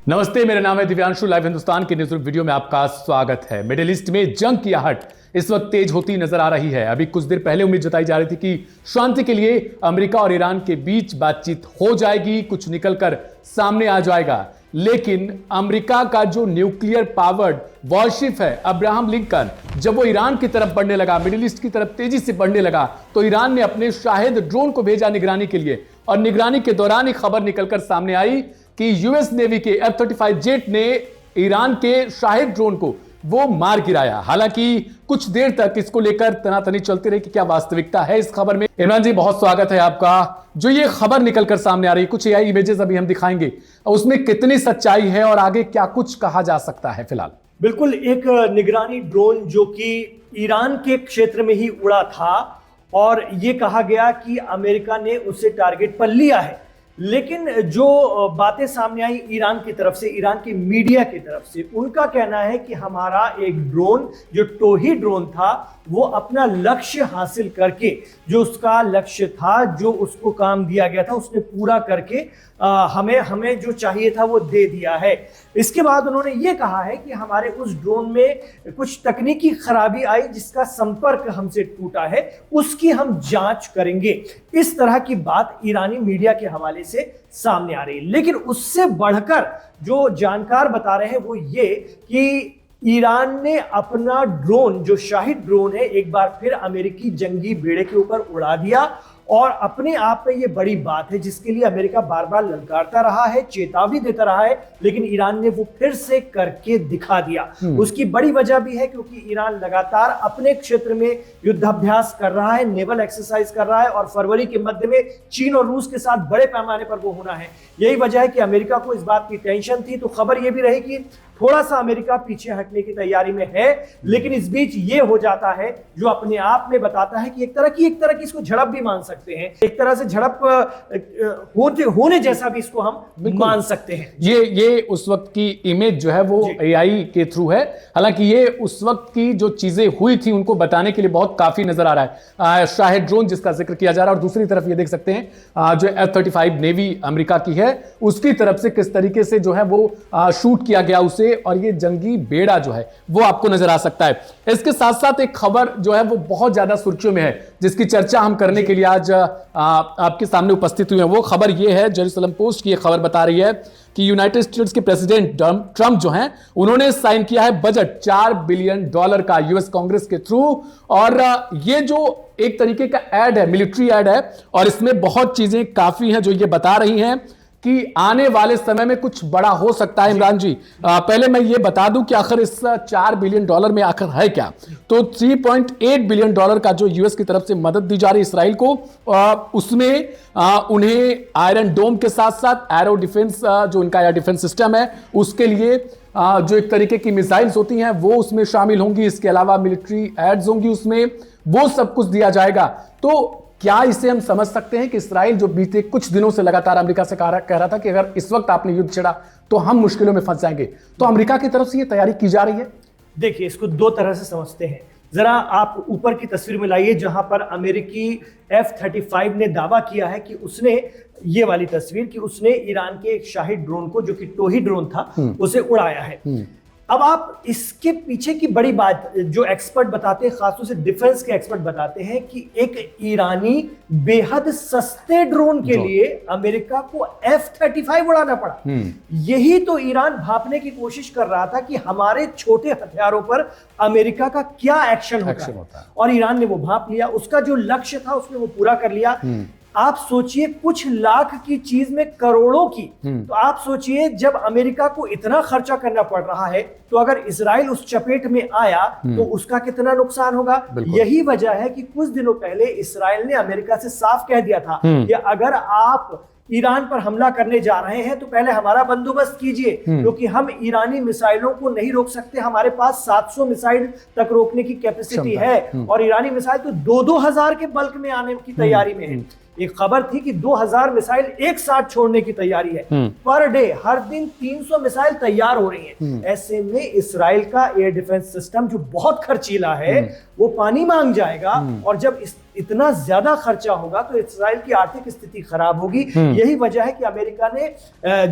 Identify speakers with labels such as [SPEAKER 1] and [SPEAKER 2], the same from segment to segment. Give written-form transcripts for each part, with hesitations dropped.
[SPEAKER 1] नमस्ते, मेरा नाम है दिव्यांशु। लाइव हिंदुस्तान के न्यूज़ वीडियो में आपका स्वागत है। मिडिल ईस्ट में जंग की आहट इस वक्त तेज होती नजर आ रही है। अभी कुछ देर पहले उम्मीद जताई जा रही थी कि शांति के लिए अमेरिका और ईरान के बीच बातचीत हो जाएगी, कुछ निकलकर सामने आ जाएगा। लेकिन अमेरिका का जो न्यूक्लियर पावर्ड वॉरशिप है अब्राहम लिंकन, जब वो ईरान की तरफ बढ़ने लगा, मिडिल ईस्ट की तरफ तेजी से बढ़ने लगा, तो ईरान ने अपने शाहिद ड्रोन को भेजा निगरानी के लिए। और निगरानी के दौरान एक खबर निकलकर सामने आई कि यूएस नेवी के F-35 जेट ने ईरान के शाहिद ड्रोन को वो मार गिराया। हालांकि कुछ देर तक इसको लेकर तनातनी चलती रही कि क्या वास्तविकता है इस खबर में। इमरान जी, बहुत स्वागत है आपका। जो ये खबर निकलकर सामने आ रही है, कुछ एआई इमेजेस अभी हम दिखाएंगे, उसमें कितनी सच्चाई है और आगे क्या कुछ कहा जा सकता है फिलहाल?
[SPEAKER 2] बिल्कुल, एक निगरानी ड्रोन जो कि ईरान के क्षेत्र में ही उड़ा था और ये कहा गया कि अमेरिका ने उसे टारगेट पर लिया है। लेकिन जो बातें सामने आई ईरान की तरफ से, ईरान की मीडिया की तरफ से, उनका कहना है कि हमारा एक ड्रोन जो टोही ड्रोन था वो अपना लक्ष्य हासिल करके, जो उसका लक्ष्य था, जो उसको काम दिया गया था, उसने पूरा करके हमें जो चाहिए था वो दे दिया है। इसके बाद उन्होंने ये कहा है कि हमारे उस ड्रोन में कुछ तकनीकी खराबी आई जिसका संपर्क हमसे टूटा है, उसकी हम जांच करेंगे। इस तरह की बात ईरानी मीडिया के हवाले से सामने आ रही है। लेकिन उससे बढ़कर जो जानकार बता रहे हैं वो ये कि ईरान ने अपना ड्रोन, जो शाहिद ड्रोन है, एक बार फिर अमेरिकी जंगी बेड़े के ऊपर उड़ा दिया। और अपने आप में ये बड़ी बात है जिसके लिए अमेरिका बार बार ललकारता रहा है, चेतावनी देता रहा है, लेकिन ईरान ने वो फिर से करके दिखा दिया। उसकी बड़ी वजह भी है क्योंकि ईरान लगातार अपने क्षेत्र में युद्धाभ्यास कर रहा है, नेवल एक्सरसाइज कर रहा है, और फरवरी के मध्य में चीन और रूस के साथ बड़े पैमाने पर वो होना है। यही वजह है कि अमेरिका को इस बात की टेंशन थी। तो खबर ये भी रही कि थोड़ा सा अमेरिका पीछे हटने की तैयारी में है। लेकिन इस बीच ये हो जाता है जो अपने आप में बताता है कि एक तरह की इसको झड़प भी मान सकते हैं, एक तरह से झड़प होने जैसा भी इसको हम मान सकते हैं।
[SPEAKER 1] ये उस वक्त की इमेज जो है वो एआई के थ्रू है। हालांकि ये उस वक्त की जो चीजें हुई थी उनको बताने के लिए बहुत काफी नजर आ रहा है। शाहिद ड्रोन जिसका जिक्र किया जा रहा है, और दूसरी तरफ ये देख सकते हैं जो F-35 नेवी अमेरिका की है उसकी तरफ से किस तरीके से जो है वो शूट किया गया उसे, और ये जंगी बेड़ा जो है वो आपको नजर आ सकता है। इसके साथ साथ एक खबर जो है वो बहुत ज्यादा सुर्खियों में है, जिसकी चर्चा हम करने के लिए आज आपके सामने उपस्थित हुए हैं। वो खबर ये है, जेरूसलम पोस्ट की ये खबर बता रही है कि यूनाइटेड स्टेट्स के प्रेसिडेंट ट्रंप जो हैं उन्होंने साइन किया है बजट $4 बिलियन का यूएस कांग्रेस के थ्रू। और ये जो एक तरीके का एड है, मिलिट्री एड है, और इसमें बहुत चीजें काफी हैं जो ये बता रही हैं कि आने वाले समय में कुछ बड़ा हो सकता है। इमरान जी, पहले मैं ये बता दूं कि आखिर इस $4 बिलियन में आखिर है क्या। तो $3.8 बिलियन का जो यूएस की तरफ से मदद दी जा रही है इसराइल को, उसमें उन्हें आयरन डोम के साथ साथ एरो डिफेंस, जो उनका एयर डिफेंस सिस्टम है, उसके लिए जो एक तरीके की मिसाइल्स होती हैं वो उसमें शामिल होंगी। इसके अलावा मिलिट्री एड्स होंगी उसमें, वो सब कुछ दिया जाएगा। तो क्या इसे हम समझ सकते हैं कि इसराइल जो बीते कुछ दिनों से लगातार अमेरिका से कह रहा था कि अगर इस वक्त आपने युद्ध छेड़ा तो हम मुश्किलों में फंस जाएंगे, तो अमेरिका की तरफ से ये तैयारी की जा रही है?
[SPEAKER 2] देखिए, इसको दो तरह से समझते हैं। जरा आप ऊपर की तस्वीर में लाइए जहां पर अमेरिकी F-35 ने दावा किया है कि उसने, ये वाली तस्वीर, कि उसने ईरान के एक शाहिद ड्रोन को, जो कि टोही ड्रोन था, उसे उड़ाया है। अब आप इसके पीछे की बड़ी बात जो एक्सपर्ट बताते हैं, खासतौर से डिफेंस के एक्सपर्ट बताते हैं, कि एक ईरानी बेहद सस्ते ड्रोन के लिए अमेरिका को F-35 उड़ाना पड़ा। यही तो ईरान भांपने की कोशिश कर रहा था कि हमारे छोटे हथियारों पर अमेरिका का क्या एक्शन होता है। और ईरान ने वो भांप लिया, उसका जो लक्ष्य था उसने वो पूरा कर लिया। आप सोचिए, कुछ लाख की चीज में करोड़ों की। तो आप सोचिए, जब अमेरिका को इतना खर्चा करना पड़ रहा है, तो अगर इजराइल उस चपेट में आया तो उसका कितना नुकसान होगा। यही वजह है कि कुछ दिनों पहले इजराइल ने अमेरिका से साफ कह दिया था कि अगर आप ईरान पर हमला करने जा रहे हैं तो पहले हमारा बंदोबस्त कीजिए, क्योंकि हम ईरानी मिसाइलों को नहीं रोक सकते। हमारे पास 700 मिसाइल तक रोकने की कैपेसिटी है, और ईरानी मिसाइल तो 2-2 हजार के बल्क में आने की तैयारी में है। एक खबर थी कि 2000 मिसाइल एक साथ छोड़ने की तैयारी है। पर डे हर दिन 300 मिसाइल तैयार हो रही हैं। ऐसे में इस्राइल का एयर डिफेंस सिस्टम जो बहुत खर्चीला है वो पानी मांग जाएगा, और जब इतना ज्यादा खर्चा होगा तो इस्राइल की आर्थिक स्थिति खराब होगी। यही वजह है कि अमेरिका ने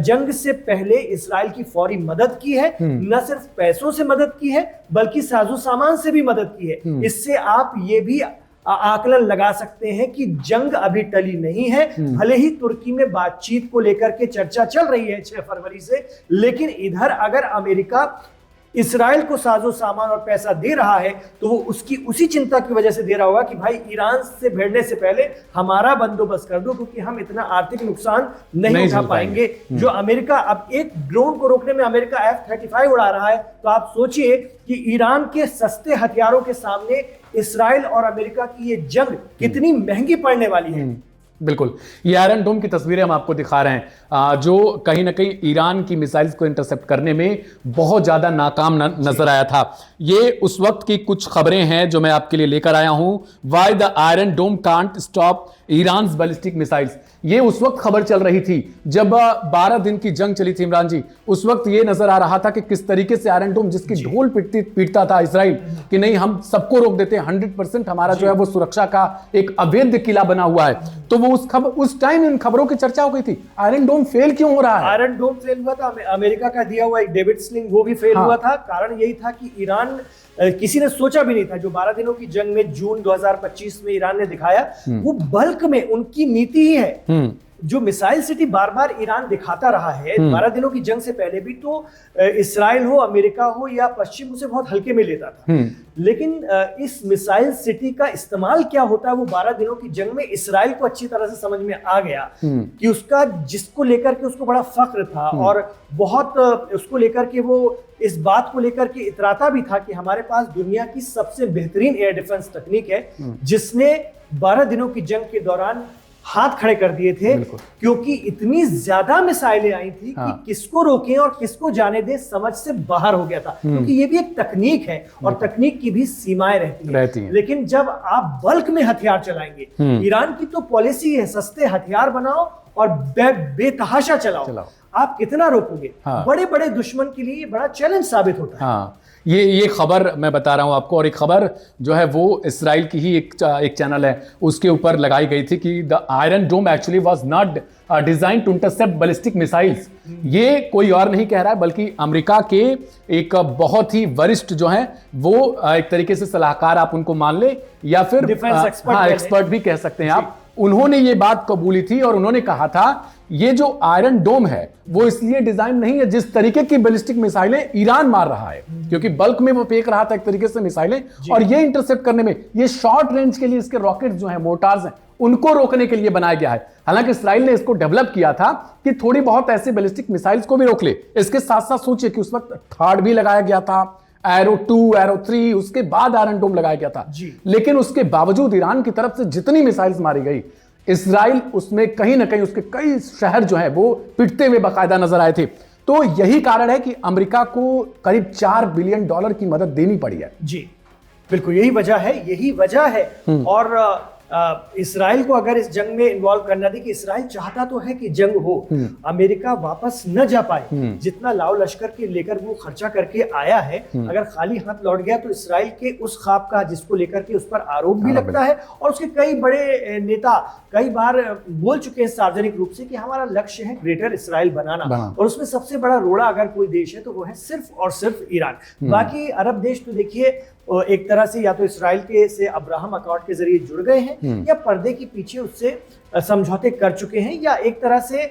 [SPEAKER 2] जंग से पहले इस्राइल की फौरी मदद की है, न सिर्फ पैसों से मदद की है बल्कि साजो सामान से भी मदद की है। इससे आप ये भी आकलन लगा सकते हैं कि जंग अभी टली नहीं है। भले ही तुर्की में बातचीत को लेकर के चर्चा चल रही है 6 फरवरी से, लेकिन इधर अगर अमेरिका इस्राइल को साजो सामान और पैसा दे रहा है तो वो उसकी उसी चिंता की वजह से दे रहा होगा कि भाई ईरान से भिड़ने से पहले हमारा बंदोबस्त कर दो, क्योंकि हम इतना आर्थिक नुकसान नहीं उठा पाएंगे। जो अमेरिका अब एक ड्रोन को रोकने में अमेरिका F-35 उड़ा रहा है, तो आप सोचिए कि ईरान के सस्ते हथियारों के सामने इस्राइल और अमेरिका की ये जंग कितनी महंगी पड़ने वाली है।
[SPEAKER 1] बिल्कुल, ये आयरन डोम की तस्वीरें हम आपको दिखा रहे हैं, जो कहीं ना कहीं ईरान की मिसाइल्स को इंटरसेप्ट करने में बहुत ज्यादा नाकाम नजर आया था। ये उस वक्त की कुछ खबरें हैं जो मैं आपके लिए लेकर आया हूं। Why the Iron Dome can't stop Iran ballistic missiles. ये उस वक्त खबर चल रही थी जब 12 दिन की जंग चली थी इमरान जी। उस वक्त ये नजर आ रहा था कि किस तरीके से आयरन डोम, जिसकी ढोल पीटता था इसराइल कि नहीं हम सबको रोक देते हैं, 100% हमारा जो है वो सुरक्षा का एक अवैध किला बना हुआ है, तो वो उस टाइम इन खबरों की चर्चा हो गई थी। आयरन डोम फेल क्यों हो रहा है?
[SPEAKER 2] आयरन डोम फेल हुआ था, अमेरिका का दिया हुआ एक डेविड स्लिंग वो भी फेल हुआ था। कारण यही था कि ईरान, किसी ने सोचा भी नहीं था, जो 12 दिनों की जंग में जून 2025 में ईरान ने दिखाया वो बल्क में उनकी नीति ही है। जो मिसाइल सिटी बार बार ईरान दिखाता रहा है 12 दिनों की जंग से पहले भी, तो इस्राइल हो, अमेरिका हो या पश्चिम उसे बहुत हल्के में लेता था। लेकिन इस मिसाइल सिटी का इस्तेमाल क्या होता है वो 12 दिनों की जंग में इस्राइल को अच्छी तरह से समझ में आ गया कि उसका, जिसको लेकर के उसको बड़ा फख्र था और बहुत उसको लेकर के वो इस बात को लेकर के इतराता भी था कि हमारे पास दुनिया की सबसे बेहतरीन एयर डिफेंस तकनीक है, जिसने 12 दिनों की जंग के दौरान हाथ खड़े कर दिए थे, क्योंकि इतनी ज्यादा मिसाइलें आई थी कि किसको रोकें और किसको जाने दें समझ से बाहर हो गया था। क्योंकि ये भी एक तकनीक है और तकनीक की भी सीमाएं रहती हैं। लेकिन जब आप बल्क में हथियार चलाएंगे, ईरान की तो पॉलिसी है सस्ते हथियार बनाओ और बेतहाशा चलाओ। आप कितना रोकोगे? बड़े बड़े दुश्मन के लिए बड़ा चैलेंज साबित होता है।
[SPEAKER 1] ये खबर मैं बता रहा हूं आपको, और एक खबर जो है वो इसराइल की ही एक चैनल है उसके ऊपर लगाई गई थी कि the Iron Dome actually was not design to intercept ballistic missiles. ये कोई और नहीं कह रहा है बल्कि अमेरिका के एक बहुत ही वरिष्ठ जो है वो एक तरीके से सलाहकार आप उनको मान ले या फिर एक्सपर्ट भी कह सकते हैं आप। उन्होंने ये बात कबूली थी और उन्होंने कहा था ये जो आयरन डोम है वो इसलिए डिजाइन नहीं है जिस तरीके की बैलिस्टिक मिसाइलें ईरान मार रहा है, क्योंकि बल्क में वो फेंक रहा था एक तरीके से मिसाइलें, और ये इंटरसेप्ट करने में, ये शॉर्ट रेंज के लिए इसके रॉकेट जो है, मोटार्स हैं, उनको रोकने के लिए बनाया गया है। हालांकि इसराइल ने इसको डेवलप किया था कि थोड़ी बहुत ऐसे बैलिस्टिक मिसाइल्स को भी रोक ले। इसके साथ साथ सोचिए कि उस वक्त थर्ड भी लगाया गया था, एरो 2, एरो 3, उसके बाद आयरन डोम लगाया गया था। लेकिन उसके बावजूद ईरान की तरफ से जितनी मिसाइल्स मारी गई, इजराइल उसमें कहीं ना कहीं उसके कई शहर जो है वो पिटते हुए बाकायदा नजर आए थे। तो यही कारण है कि अमेरिका को करीब $4 बिलियन की मदद देनी पड़ी है।
[SPEAKER 2] जी बिल्कुल, यही वजह है। और इस्राइल को अगर इस जंग में इन्वॉल्व करना दी, कि इस्राइल चाहता तो है कि जंग हो, अमेरिका वापस न जा पाए। जितना लाव लश्कर के लेकर वो खर्चा करके आया है, अगर खाली हाथ लौट गया तो इस्राइल के उस ख्वाब का, जिसको लेकर के उस पर आरोप भी लगता है, और उसके कई बड़े नेता कई बार बोल चुके हैं सार्वजनिक रूप से कि हमारा लक्ष्य है ग्रेटर इस्राइल बनाना, और उसमें सबसे बड़ा रोड़ा अगर कोई देश है तो वो है सिर्फ और सिर्फ ईरान। बाकी अरब देश तो देखिए एक तरह से या तो इस्राइल के से अब्राहम अकॉर्ड के जरिए जुड़ गए हैं, या पर्दे के पीछे उससे समझौते कर चुके हैं, या एक तरह से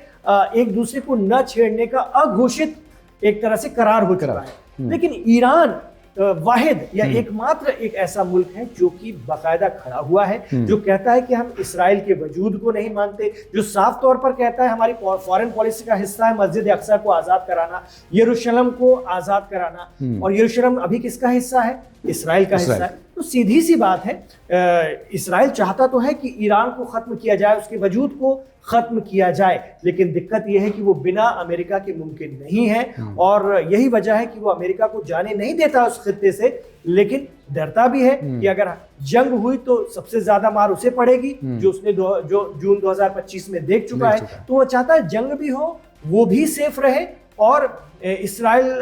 [SPEAKER 2] एक दूसरे को न छेड़ने का अघोषित एक तरह से करार हो चुका है। लेकिन ईरान वाहिद या एकमात्र एक ऐसा मुल्क है जो कि बाकायदा खड़ा हुआ है, जो कहता है कि हम इस्राइल के वजूद को नहीं मानते, जो साफ तौर पर कहता है हमारी फॉरेन पॉलिसी का हिस्सा है मस्जिद अक्सा को आजाद कराना, यरूशलेम को आजाद कराना। और यरूशलेम अभी किसका हिस्सा है? इस्राइल का हिस्सा है। तो सीधी सी बात है, इस्राइल चाहता तो है कि ईरान को खत्म किया जाए, उसके वजूद को खत्म किया जाए, लेकिन दिक्कत यह है कि वो बिना अमेरिका के मुमकिन नहीं है। और यही वजह है कि वो अमेरिका को जाने नहीं देता उस खित्ते से, लेकिन डरता भी है कि अगर जंग हुई तो सबसे ज्यादा मार उसे पड़ेगी, जो उसने जो जून 2025 में देख चुका है। तो वो चाहता है जंग भी हो, वो भी सेफ रहे, और इस्राइल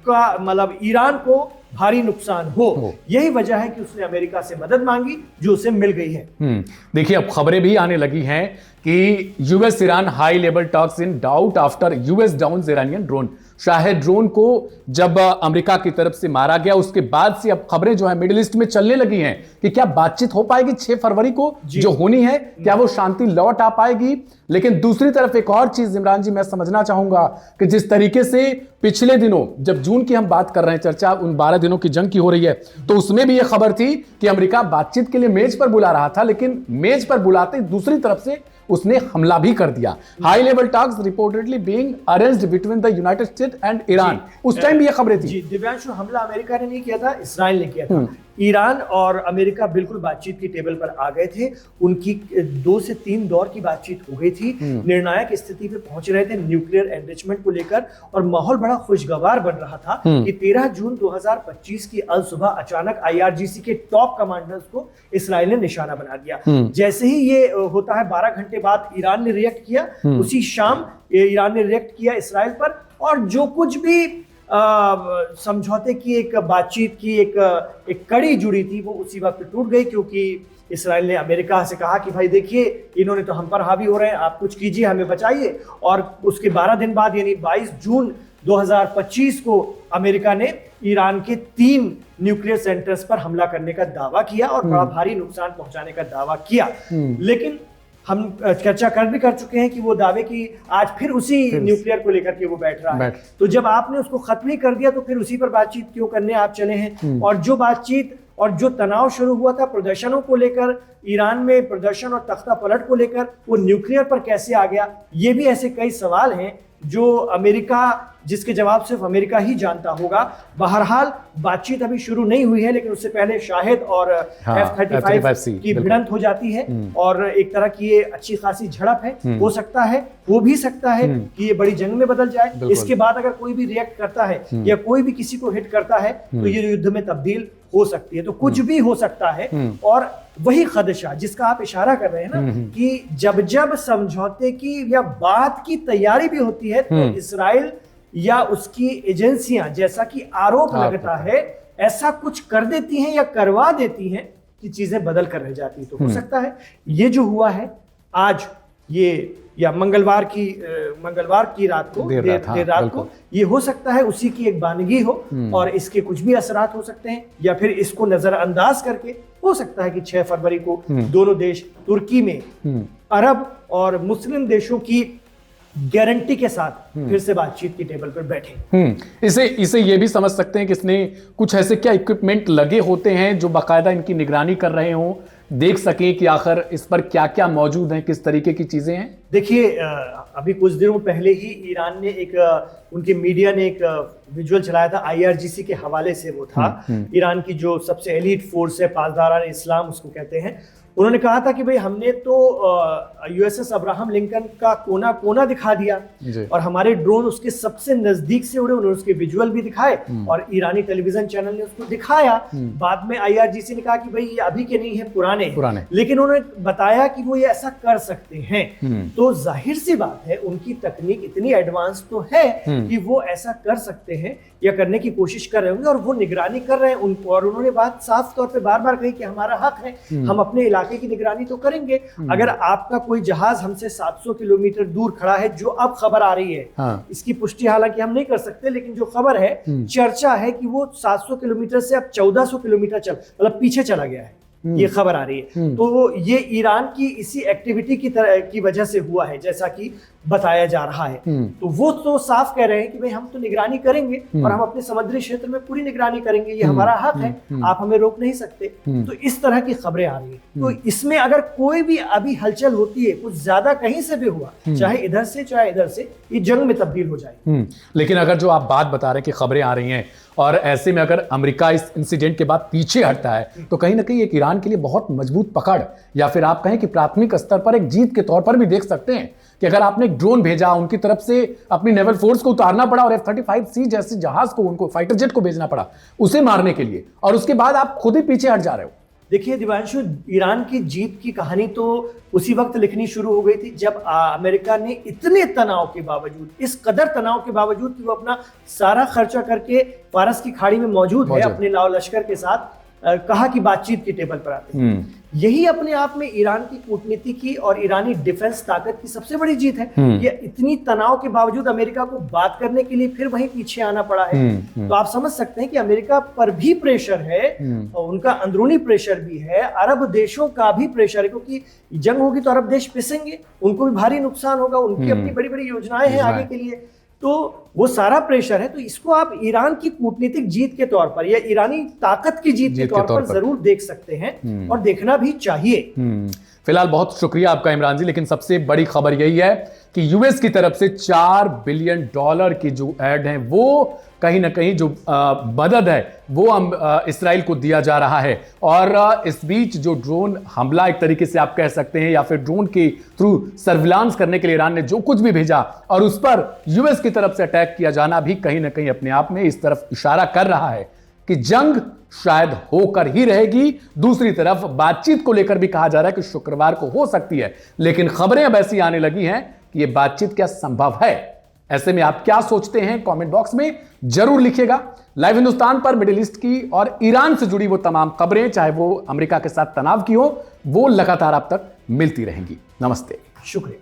[SPEAKER 2] का मतलब ईरान को भारी नुकसान हो। यही वजह है कि उसने अमेरिका से मदद मांगी, जो उसे मिल गई है।
[SPEAKER 1] देखिए, अब खबरें भी आने लगी हैं कि US Iran high level talks in doubt after US downs Iranian drone. Shahid drone को जब अमेरिका की तरफ से मारा गया, उसके बाद से अब खबरें जो है मिडिल ईस्ट में चलने लगी हैं कि क्या बातचीत हो पाएगी 6 फरवरी को जो होनी है, क्या वो शांति लौट आ पाएगी। लेकिन दूसरी तरफ एक और चीज इमरान जी मैं समझना चाहूंगा कि जिस तरीके से पिछले दिनों जब जून की हम बात कर रहे हैं, चर्चा उन 12 दिनों की जंग की हो रही है, तो उसमें भी यह खबर थी कि अमेरिका बातचीत के लिए मेज पर बुला रहा था, लेकिन मेज पर बुलाते दूसरी तरफ से उसने हमला भी कर दिया। High level talks reportedly being arranged between the United states and Iran, उस टाइम भी ये खबरें थी।
[SPEAKER 2] जी दिव्यांशु, हमला अमेरिका ने नहीं किया था, इस्राइल ने किया था। ईरान और अमेरिका बिल्कुल बातचीत की टेबल पर आ गए थे, उनकी 2 से 3 दौर की बातचीत हो गई थी, निर्णायक स्थिति पे पहुंच रहे थे न्यूक्लियर एनरिचमेंट को लेकर, और माहौल बड़ा खुशगवार बन रहा था कि 13 जून 2025 की अल सुबह अचानक आईआरजीसी के टॉप कमांडर्स को इस्राइल ने निशाना बना दिया। जैसे ही ये होता है, 12 घंटे बाद ईरान ने रिएक्ट किया, उसी शाम ईरान ने रिएक्ट किया इस्राइल पर, और जो कुछ भी समझौते की एक बातचीत की एक कड़ी जुड़ी थी वो उसी वक्त टूट गई, क्योंकि इस्राइल ने अमेरिका से कहा कि भाई देखिए, इन्होंने तो हम पर हावी हो रहे हैं, आप कुछ कीजिए, हमें बचाइए। और उसके 12 दिन बाद यानी 22 जून 2025 को अमेरिका ने ईरान के 3 न्यूक्लियर सेंटर्स पर हमला करने का दावा किया और बड़ा भारी नुकसान पहुंचाने का दावा किया। लेकिन हम चर्चा कर चुके हैं कि वो दावे की आज फिर उसी न्यूक्लियर को लेकर के वो बैठ रहा है। तो जब आपने उसको खत्म ही कर दिया तो फिर उसी पर बातचीत क्यों करने आप चले हैं। और जो बातचीत और जो तनाव शुरू हुआ था प्रदर्शनों को लेकर, ईरान में प्रदर्शन और तख्ता पलट को लेकर, वो न्यूक्लियर पर कैसे आ गया, ये भी ऐसे कई सवाल हैं जो अमेरिका, जिसके जवाब सिर्फ अमेरिका ही जानता होगा। बहरहाल बातचीत अभी शुरू नहीं हुई है, लेकिन उससे पहले शाहिद और F-35 की भिड़ंत हो जाती है और एक तरह की ये अच्छी खासी झड़प है। हो सकता है, हो भी सकता है कि ये बड़ी जंग में बदल जाए। इसके बाद अगर कोई भी रिएक्ट करता है या कोई भी किसी को हिट करता है तो ये युद्ध में तब्दील हो सकती है। तो कुछ भी हो सकता है। और वही खदशा जिसका आप इशारा कर रहे हैं ना कि जब जब समझौते की या बात की तैयारी भी होती है तो इस्राइल या उसकी एजेंसियां, जैसा कि आरोप लगता है, ऐसा कुछ कर देती हैं या करवा देती हैं कि चीजें बदल कर रह जाती। तो हो सकता है ये जो हुआ है आज, ये या मंगलवार की रात को, देर रात को, ये हो सकता है उसी की एक बानगी हो और इसके कुछ भी असरात हो सकते हैं, या फिर इसको नजरअंदाज करके हो सकता है कि 6 फरवरी को दोनों देश तुर्की में अरब और मुस्लिम देशों की गारंटी के साथ फिर से बातचीत की टेबल पर बैठे।
[SPEAKER 1] इसे ये भी समझ सकते हैं कि इसने कुछ ऐसे क्या इक्विपमेंट लगे होते हैं जो बाकायदा इनकी निगरानी कर रहे हों, देख सकें कि आखिर इस पर क्या क्या मौजूद है, किस तरीके की चीजें हैं।
[SPEAKER 2] देखिए, अभी कुछ दिनों पहले ही ईरान ने उनके मीडिया ने एक विजुअल चलाया था आईआरजीसी के हवाले से। वो था ईरान की जो सबसे एलीट फोर्स है, पासदारान इस्लाम उसको कहते हैं। उन्होंने कहा था कि भाई हमने तो यूएसएस अब्राहम लिंकन का कोना कोना दिखा दिया और हमारे ड्रोन उसके सबसे नजदीक से उड़े। उन्होंने उसके विजुअल भी दिखाए और ईरानी टेलीविजन चैनल ने उसको दिखाया। बाद में आईआरजीसी ने कहा कि भाई ये अभी के नहीं है, पुराने हैं। लेकिन उन्होंने बताया कि वो ये ऐसा कर सकते हैं। तो जाहिर सी बात है, उनकी तकनीक इतनी एडवांस तो है कि वो ऐसा कर सकते हैं या करने की कोशिश कर रहे होंगे और वो निगरानी कर रहे हैं उनको। और उन्होंने बात साफ तौर पे बार बार कही कि हमारा हक है, हम अपने इलाके की निगरानी तो करेंगे। अगर आपका कोई जहाज हमसे 700 किलोमीटर दूर खड़ा है, जो अब खबर आ रही है, इसकी पुष्टि हालांकि हम नहीं कर सकते, लेकिन जो खबर है, चर्चा है कि वो 700 किलोमीटर से अब 1400 किलोमीटर मतलब पीछे चला गया है, ये खबर आ रही है। तो ये ईरान की इसी एक्टिविटी की वजह से हुआ है। जैसा कि बताया जा रहा है। तो वो तो साफ कह रहे हैं कि भाई हम तो निगरानी करेंगे और हम अपने समुद्री क्षेत्र में पूरी निगरानी करेंगे, ये हमारा हक है, आप हमें रोक नहीं सकते। तो इस तरह की खबरें आ रही है। तो इसमें अगर कोई भी अभी हलचल होती है, कुछ ज्यादा कहीं से भी हुआ, चाहे इधर से चाहे इधर से, ये जंग में तब्दील हो जाएगी।
[SPEAKER 1] लेकिन अगर जो आप बात बता रहे हैं कि खबरें आ रही हैं और ऐसे में अगर अमेरिका इस इंसिडेंट के बाद पीछे हटता है तो कहीं ना कहीं एक ईरान के लिए बहुत मजबूत पकड़ या फिर आप कहें कि प्राथमिक स्तर पर एक जीत के तौर पर भी देख सकते हैं कि अगर आपने एक ड्रोन भेजा, उनकी तरफ से अपनी नेवल फोर्स को उतारना पड़ा और F-35C जैसे जहाज को, उनको फाइटर जेट को भेजना पड़ा उसे मारने के लिए, और उसके बाद आप खुद ही पीछे हट जा रहे हो।
[SPEAKER 2] देखिए दिवांशु, ईरान की जीत की कहानी तो उसी वक्त लिखनी शुरू हो गई थी जब अमेरिका ने इतने तनाव के बावजूद, इस कदर तनाव के बावजूद कि वो अपना सारा खर्चा करके फारस की खाड़ी में मौजूद है अपने लाओ लश्कर के साथ, कहा कि बातचीत की टेबल पर आते हैं। यही अपने आप में ईरान की कूटनीति की और ईरानी डिफेंस ताकत की सबसे बड़ी जीत है। ये इतनी तनाव के बावजूद अमेरिका को बात करने के लिए फिर वहीं पीछे आना पड़ा है। तो आप समझ सकते हैं कि अमेरिका पर भी प्रेशर है और उनका अंदरूनी प्रेशर भी है, अरब देशों का भी प्रेशर है, क्योंकि जंग होगी तो अरब देश पिसेंगे, उनको भी भारी नुकसान होगा, उनकी अपनी बड़ी बड़ी योजनाएं हैं आगे के लिए। तो वो सारा प्रेशर है। तो इसको आप ईरान की कूटनीतिक जीत के तौर पर या ईरानी ताकत की जीत के तौर पर जरूर देख सकते हैं और देखना भी चाहिए।
[SPEAKER 1] फिलहाल बहुत शुक्रिया आपका इमरान जी, लेकिन सबसे बड़ी खबर यही है कि यूएस की तरफ से $4 बिलियन की जो ऐड है, वो कहीं ना कहीं जो मदद है वो इस्राइल को दिया जा रहा है। और इस बीच जो ड्रोन हमला एक तरीके से आप कह सकते हैं या फिर ड्रोन के थ्रू सर्विलांस करने के लिए ईरान ने जो कुछ भी भेजा और उस पर यूएस की तरफ से अटैक किया जाना भी कहीं ना कहीं अपने आप में इस तरफ इशारा कर रहा है कि जंग शायद होकर ही रहेगी। दूसरी तरफ बातचीत को लेकर भी कहा जा रहा है कि शुक्रवार को हो सकती है, लेकिन खबरें अब ऐसी आने लगी हैं कि यह बातचीत क्या संभव है। ऐसे में आप क्या सोचते हैं कमेंट बॉक्स में जरूर लिखिएगा। लाइव हिंदुस्तान पर मिडिल ईस्ट की और ईरान से जुड़ी वो तमाम खबरें, चाहे वो अमेरिका के साथ तनाव की हो, वो लगातार आप तक मिलती रहेंगी। नमस्ते,
[SPEAKER 2] शुक्रिया।